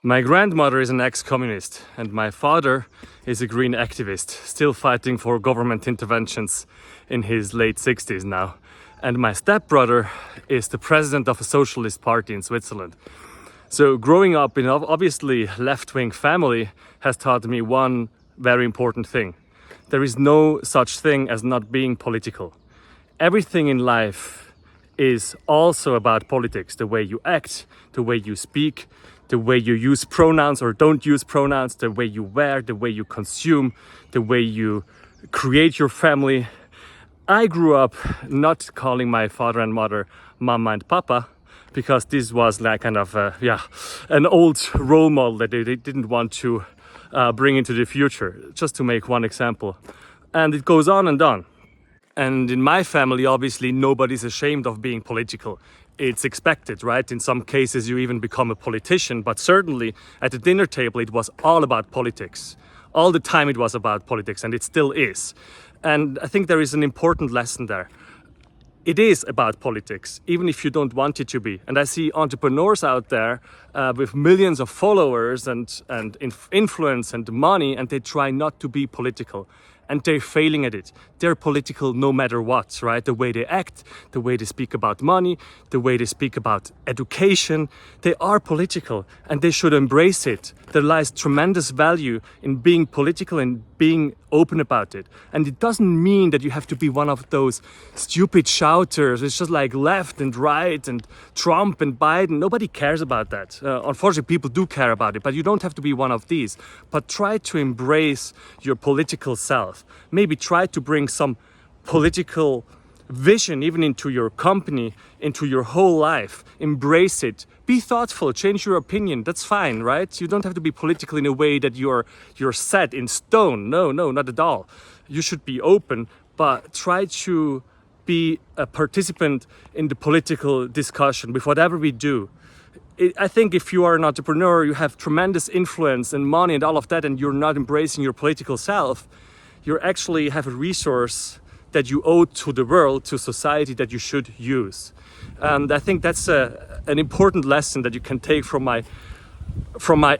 My grandmother is an ex-communist and my father is a green activist, still fighting for government interventions in his late 60s now. And my stepbrother is the president of a socialist party in Switzerland. So growing up in an obviously left-wing family has taught me one very important thing. There is no such thing as not being political. Everything in life is also about politics. The way you act, the way you speak, the way you use pronouns or don't use pronouns, the way you wear, the way you consume, the way you create your family. I grew up not calling my father and mother mama and papa, because this was like kind of an old role model that they didn't want to bring into the future, just to make one example. And it goes on and on. And in my family, obviously, nobody's ashamed of being political. It's expected, right? In some cases, you even become a politician, but certainly at the dinner table, it was all about politics. All the time it was about politics, and it still is. And I think there is an important lesson there. It is about politics, even if you don't want it to be. And I see entrepreneurs out there with millions of followers and influence and money, and they try not to be political. And they're failing at it. They're political no matter what, right? The way they act, the way they speak about money, the way they speak about education. They are political and they should embrace it. There lies tremendous value in being political and being open about it. And it doesn't mean that you have to be one of those stupid shouters. It's just like left and right and Trump and Biden. Nobody cares about that. Unfortunately, people do care about it, but you don't have to be one of these. But try to embrace your political self. Maybe try to bring some political vision even into your company, into your whole life. Embrace it. Be thoughtful, change your opinion. That's fine, right? You don't have to be political in a way that you're set in stone. No, not at all. You should be open, but try to be a participant in the political discussion with whatever we do. I think if you are an entrepreneur, you have tremendous influence and money and all of that, and you're not embracing your political self, you actually have a resource that you owe to the world, to society, that you should use. And I think that's an important lesson that you can take from my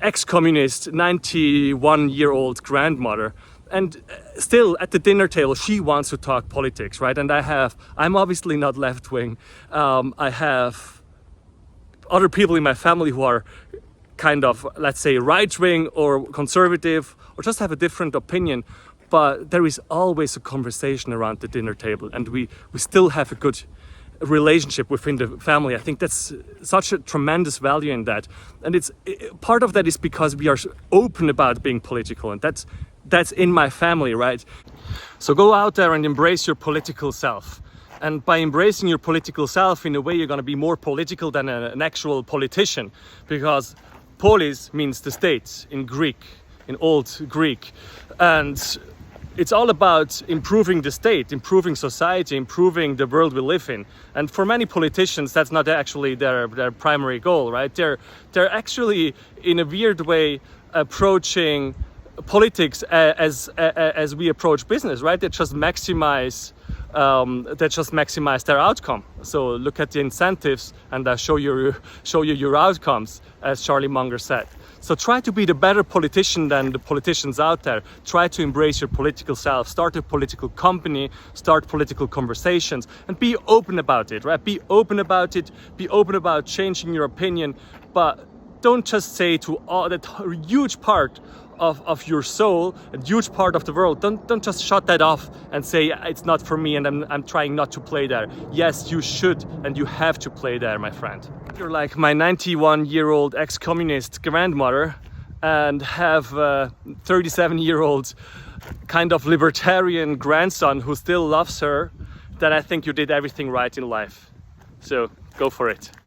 ex-communist 91-year-old grandmother. And still at the dinner table, she wants to talk politics, right? And I'm obviously not left-wing. I have other people in my family who are kind of, let's say, right-wing or conservative, or just have a different opinion. But there is always a conversation around the dinner table, and we still have a good relationship within the family. I think that's such a tremendous value in that. And part of that is because we are open about being political, and that's in my family, right? So go out there and embrace your political self. And by embracing your political self, in a way, you're going to be more political than an actual politician, because polis means the state in Greek, in Old Greek. And it's all about improving the state, improving society, improving the world we live in. And for many politicians, that's not actually their primary goal, right? They're actually, in a weird way, approaching politics as we approach business, right? They just maximize their outcome. So look at the incentives and show you your outcomes, as Charlie Munger said. So try to be the better politician than the politicians out there. Try to embrace your political self. Start a political company, start political conversations, and be open about it, right? Be open about it. Be open about changing your opinion, but don't just say to all that huge part of your soul, a huge part of the world. Don't just shut that off and say it's not for me and I'm trying not to play there. Yes, you should and you have to play there, my friend. You're like my 91-year-old ex-communist grandmother and have a 37-year-old kind of libertarian grandson who still loves her, then I think you did everything right in life. So go for it.